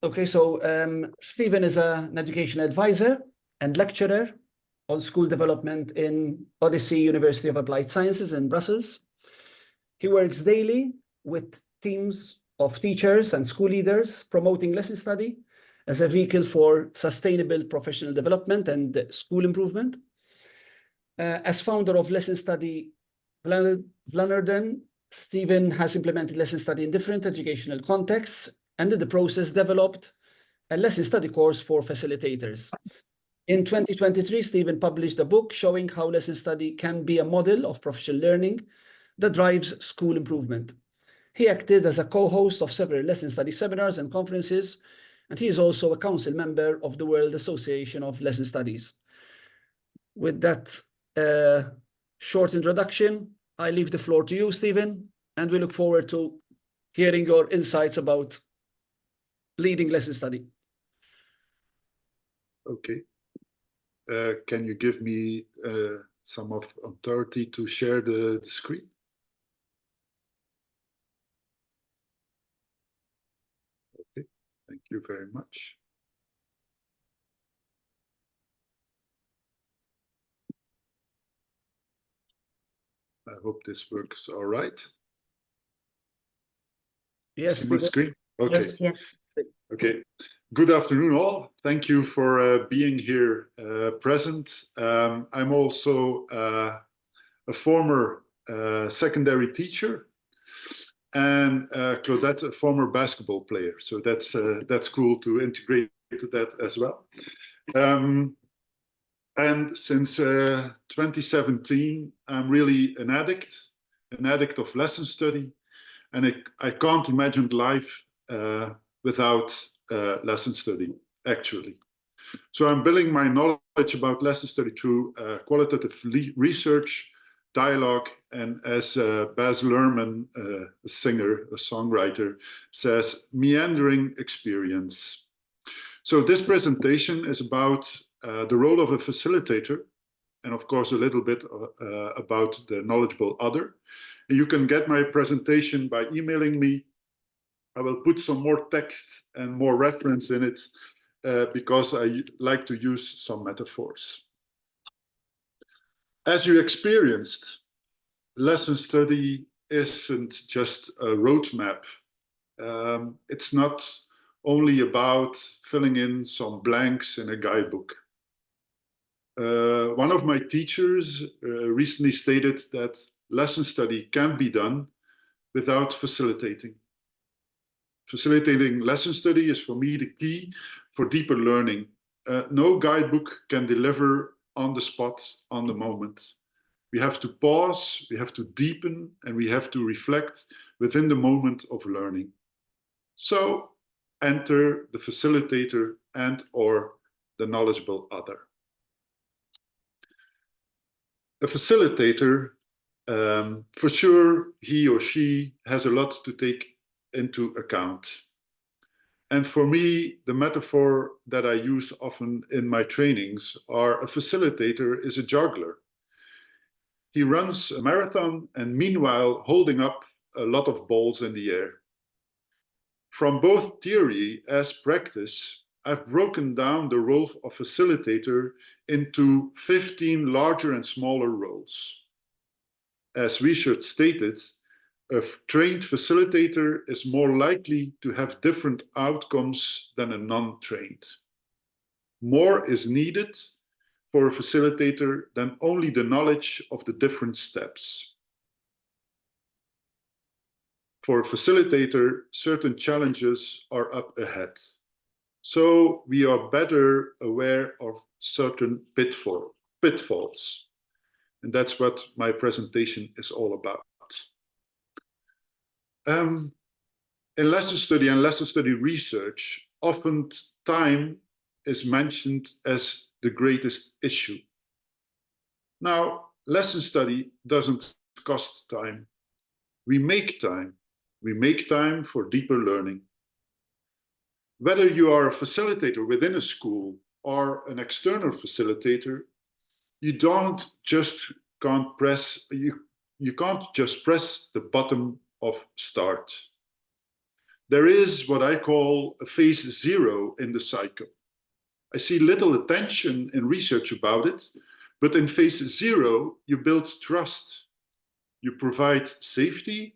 Okay, so Stephen is an education advisor and lecturer on school development in Odyssey University of Applied Sciences in Brussels. He works daily with teams of teachers and school leaders promoting lesson study as a vehicle for sustainable professional development and school improvement. As founder of Lesson Study Vlaanderen, Stephen has implemented lesson study in different educational contexts and in the process developed a lesson study course for facilitators. In 2023, Stephen published a book showing how lesson study can be a model of professional learning that drives school improvement. He acted as a co-host of several lesson study seminars and conferences, and he is also a council member of the World Association of Lesson Studies. With that short introduction, I leave the floor to you, Stephen, and we look forward to hearing your insights about leading lesson study. Okay. Can you give me some authority to share the screen? Okay, thank you very much. I hope this works all right. Yes, see my screen? Okay. Yes, yes. Okay. Good afternoon, all. Thank you for being here present. I'm also a former secondary teacher, and Claudette, a former basketball player. So that's cool to integrate that as well. And since 2017, I'm really an addict of lesson study, and I can't imagine life without lesson study, actually. So I'm building my knowledge about lesson study through qualitative research, dialogue, and as Baz Luhrmann, a singer, a songwriter, says, meandering experience. So this presentation is about the role of a facilitator, and of course a little bit about the knowledgeable other. And you can get my presentation by emailing me. I will put some more text and more reference in it because I like to use some metaphors. As you experienced, lesson study isn't just a roadmap. It's not only about filling in some blanks in a guidebook. One of my teachers recently stated that lesson study can be done without facilitating. Facilitating lesson study is for me the key for deeper learning. No guidebook can deliver on the spot, on the moment. We have to pause, we have to deepen, and we have to reflect within the moment of learning. So enter the facilitator and/or the knowledgeable other. A facilitator, for sure, he or she has a lot to take into account. And for me, the metaphor that I use often in my trainings are a facilitator is a juggler. He runs a marathon and meanwhile holding up a lot of balls in the air. From both theory as practice, I've broken down the role of facilitator into 15 larger and smaller roles. As research stated, a trained facilitator is more likely to have different outcomes than a non-trained. More is needed for a facilitator than only the knowledge of the different steps. For a facilitator, certain challenges are up ahead. So we are better aware of certain pitfalls. And that's what my presentation is all about. In lesson study and lesson study research, often time is mentioned as the greatest issue. Now, lesson study doesn't cost time. We make time. We make time for deeper learning. Whether you are a facilitator within a school or an external facilitator, you can't just press the button of start. there is what I call a phase 0 in the cycle. I see little attention in research about it, but in phase 0, you build trust, you provide safety,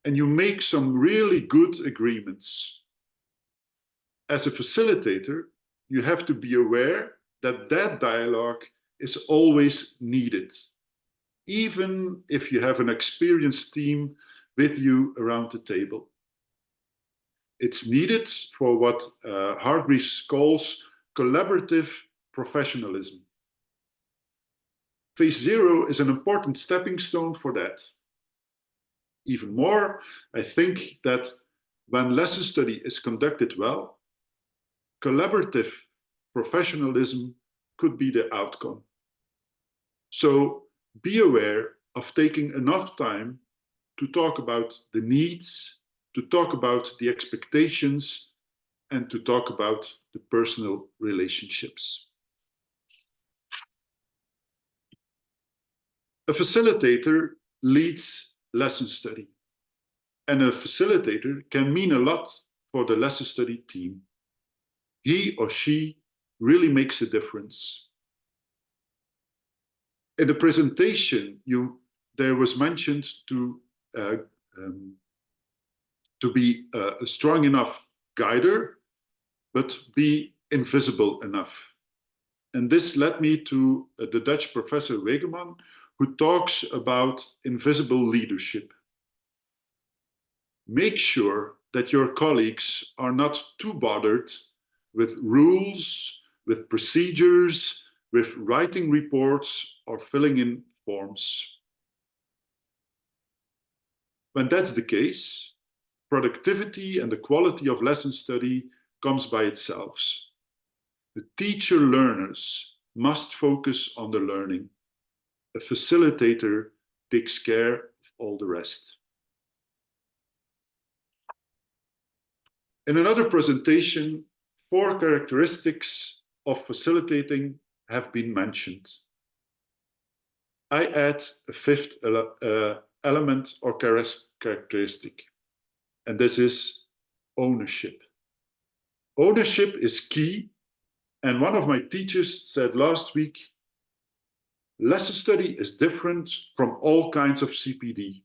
and you make some really good agreements. As a facilitator, you have to be aware that that dialogue is always needed, even if you have an experienced team with you around the table. It's needed for what Hargreaves calls collaborative professionalism. Phase 0 is an important stepping stone for that. Even more, I think that when lesson study is conducted well, collaborative professionalism could be the outcome. So be aware of taking enough time to talk about the needs, to talk about the expectations, and to talk about the personal relationships. A facilitator leads lesson study, and a facilitator can mean a lot for the lesson study team. He or she really makes a difference. In the presentation, there was mentioned to be a strong enough guider, but be invisible enough. And this led me to the Dutch professor Wegeman, who talks about invisible leadership. Make sure that your colleagues are not too bothered with rules, with procedures, with writing reports or filling in forms. When that's the case, productivity and the quality of lesson study comes by itself. The teacher-learners must focus on the learning. A facilitator takes care of all the rest. In another presentation, 4 characteristics of facilitating have been mentioned. I add a 5th element or characteristic, and this is ownership. Ownership is key, and one of my teachers said last week, lesson study is different from all kinds of CPD.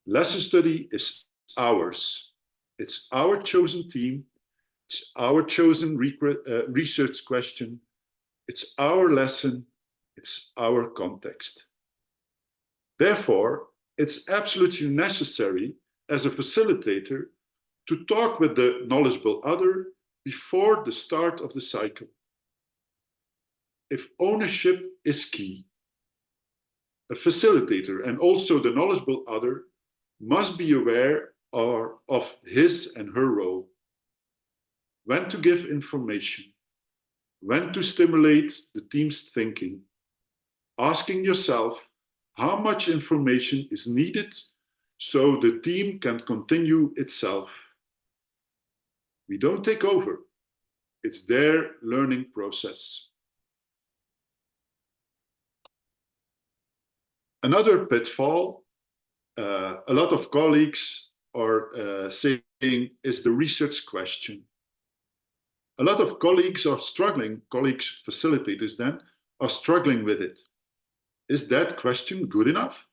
Lesson study is ours. It's our chosen team. It's our chosen research question. It's our lesson. It's our context. Therefore, it's absolutely necessary as a facilitator to talk with the knowledgeable other before the start of the cycle. If ownership is key, a facilitator and also the knowledgeable other must be aware of his and her role. When to give information, when to stimulate the team's thinking, asking yourself how much information is needed so the team can continue itself. We don't take over. It's their learning process. Another pitfall, a lot of colleagues are saying, is the research question. A lot of colleagues are struggling, colleagues, facilitators then, are struggling with it. Is that question good enough?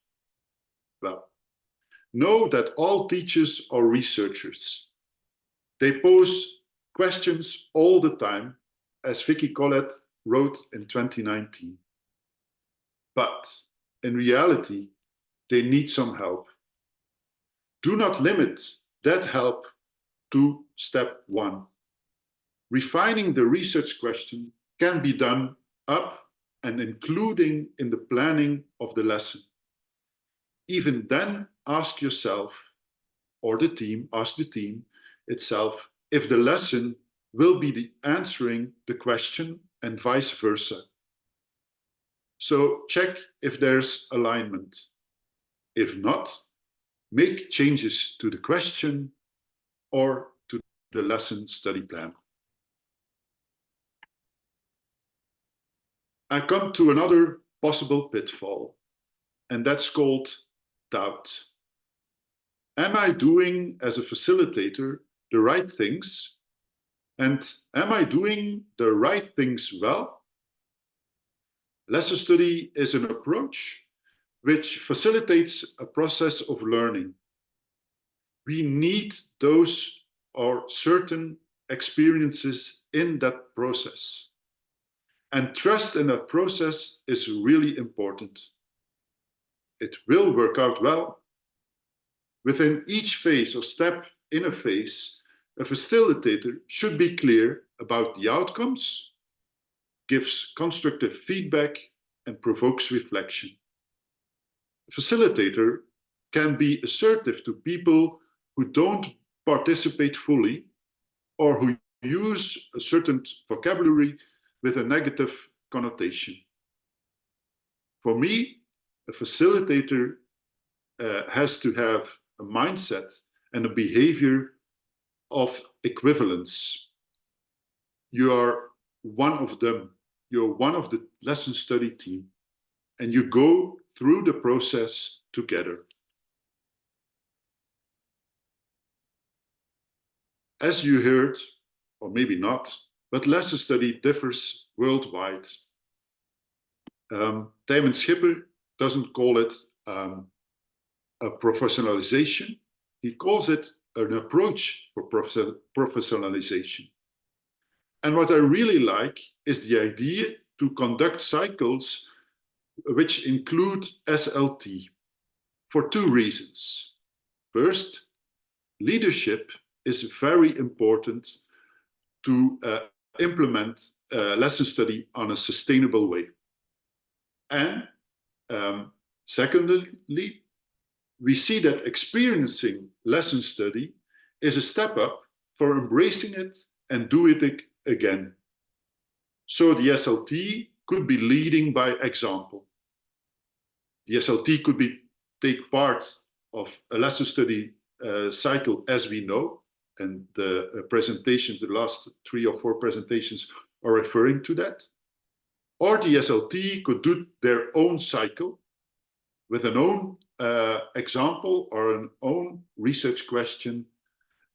Well, know that all teachers are researchers. They pose questions all the time, as Vicky Collett wrote in 2019. But in reality, they need some help. Do not limit that help to step 1. Refining the research question can be done up and including in the planning of the lesson. Even then, ask yourself, or the team, ask the team itself, if the lesson will be answering the question and vice versa. So check if there's alignment. If not, make changes to the question or to the lesson study plan. I come to another possible pitfall, and that's called doubt. am I doing as a facilitator the right things? And am I doing the right things well? Lesson study is an approach which facilitates a process of learning. We need those or certain experiences in that process. And trust in that process is really important. It will work out well. Within each phase or step in a phase, a facilitator should be clear about the outcomes, gives constructive feedback, and provokes reflection. A facilitator can be assertive to people who don't participate fully or who use a certain vocabulary with a negative connotation. For me, a facilitator has to have a mindset and a behavior of equivalence. You are one of them. You're one of the lesson study team, and you go through the process together. As you heard, or maybe not, but lesson study differs worldwide. Tijmen Schipper doesn't call it a professionalization. He calls it an approach for professionalization. And what I really like is the idea to conduct cycles which include SLT for two reasons. First, leadership is very important to implement lesson study on a sustainable way. And secondly, we see that experiencing lesson study is a step up for embracing it and do it again. So the SLT could be leading by example. The SLT could be take part of a lesson study cycle as we know, and the presentations, the last 3 or 4 presentations are referring to that. Or the SLT could do their own cycle with an own example or an own research question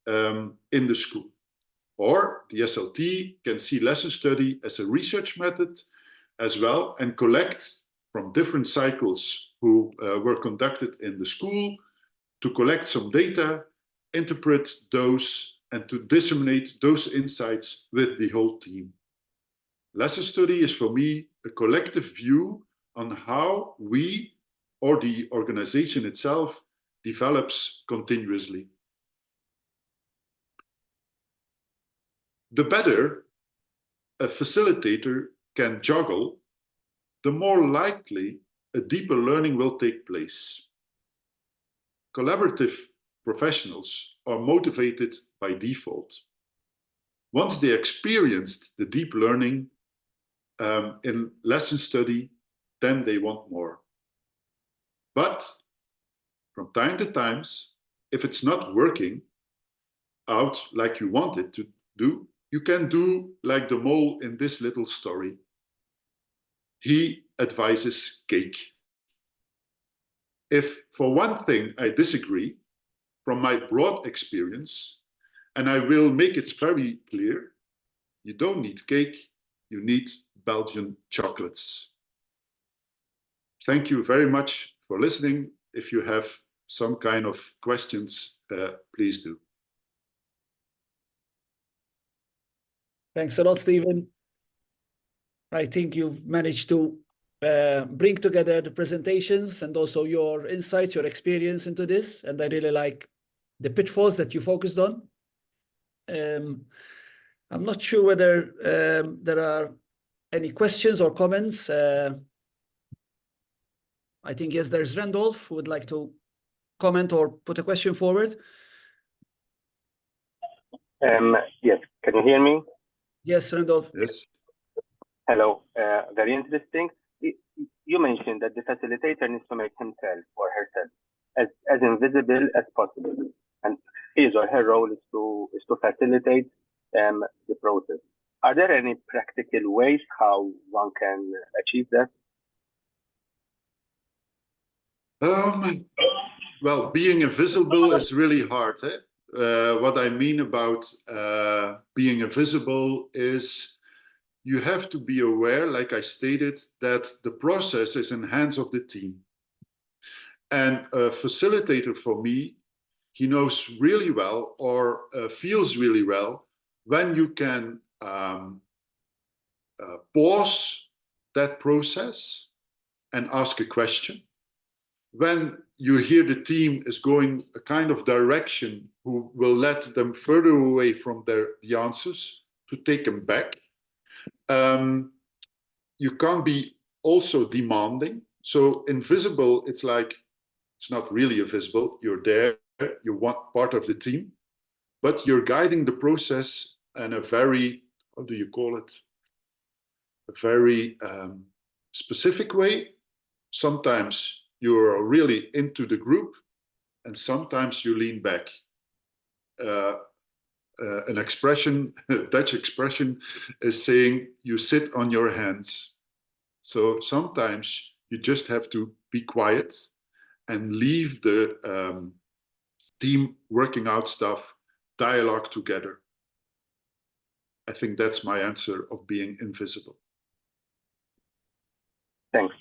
in the school. Or the SLT can see lesson study as a research method as well and collect from different cycles who were conducted in the school to collect some data, interpret those, and to disseminate those insights with the whole team. Lesson study is for me a collective view on how we or the organization itself develops continuously. The better a facilitator can juggle, the more likely a deeper learning will take place. Collaborative professionals are motivated by default. Once they experienced the deep learning in lesson study, then they want more. But from time to time, if it's not working out like you want it to do, you can do like the mole in this little story. He advises cake. If for one thing I disagree from my broad experience, and I will make it very clear, you don't need cake, you need Belgian chocolates. Thank you very much for listening. If you have some kind of questions, please do. Thanks a lot, Stephen. I think you've managed to bring together the presentations and also your insights, your experience into this. And I really like the pitfalls that you focused on. I'm not sure whether there are any questions or comments. I think, yes, there's Randolph who would like to comment or put a question forward. Yes, can you hear me? Yes, Randolph. Yes. Hello, very interesting. You mentioned that the facilitator needs to make himself or herself as invisible as possible, and his or her role is to facilitate the process. Are there any practical ways how one can achieve that? Well, being invisible is really hard. Eh? What I mean about being invisible is you have to be aware, like I stated, that the process is in the hands of the team. And a facilitator for me, he knows really well or feels really well when you can pause that process and ask a question. When you hear the team is going a kind of direction who will let them further away from the answers, to take them back. You can't be also demanding. So invisible, it's like, it's not really invisible. You're there, you want part of the team, but you're guiding the process in a very, how do you call it? A very specific way. Sometimes you're really into the group, and sometimes you lean back. An expression, a Dutch expression, is saying you sit on your hands. So sometimes you just have to be quiet and leave the team working out stuff, dialogue together. I think that's my answer of being invisible. Thanks.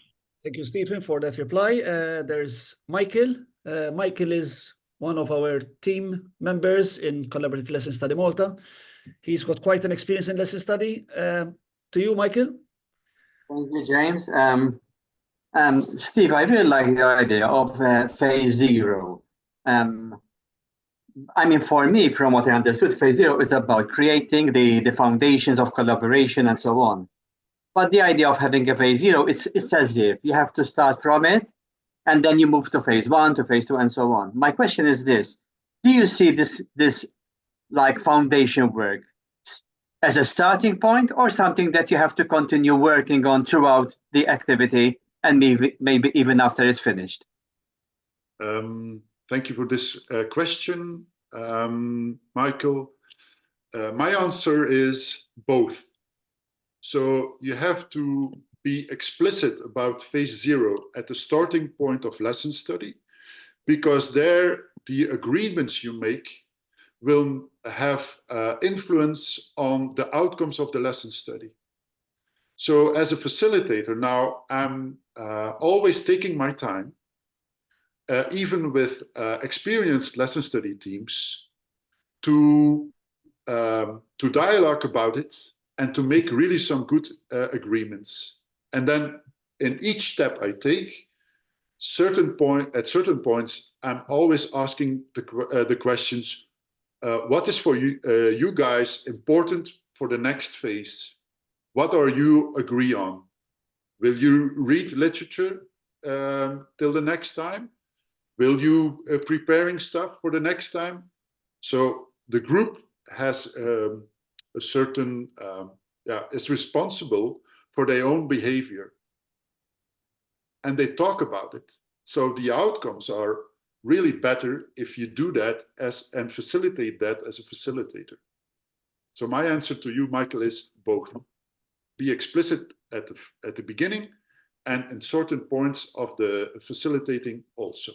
Thank you, Stephen, for that reply. There's Michael. Michael is one of our team members in Collaborative Lesson Study Malta. He's got quite an experience in lesson study. To you, Michael. Thank you, James. Steve, I really like the idea of phase zero. I mean, for me, from what I understood, phase zero is about creating the foundations of collaboration and so on. But the idea of having a phase zero, it's as if you have to start from it, and then you move to phase one, to phase two, and so on. My question is this: do you see this like foundation work as a starting point, or something that you have to continue working on throughout the activity and maybe even after it's finished? Thank you for this question, Michael. My answer is both. So you have to be explicit about phase zero at the starting point of lesson study, because there the agreements you make will have influence on the outcomes of the lesson study. So as a facilitator now, I'm always taking my time, even with experienced lesson study teams, to dialogue about it and to make really some good agreements. And then in each step I take, at certain points, I'm always asking the questions, what is for you guys important for the next phase? What are you agree on? Will you read literature till the next time? Will you preparing stuff for the next time? So the group has a certain, is responsible for their own behavior. And they talk about it. So the outcomes are really better if you do that and facilitate that as a facilitator. So my answer to you, Michael, is both. Be explicit at the beginning, and in certain points of the facilitating also.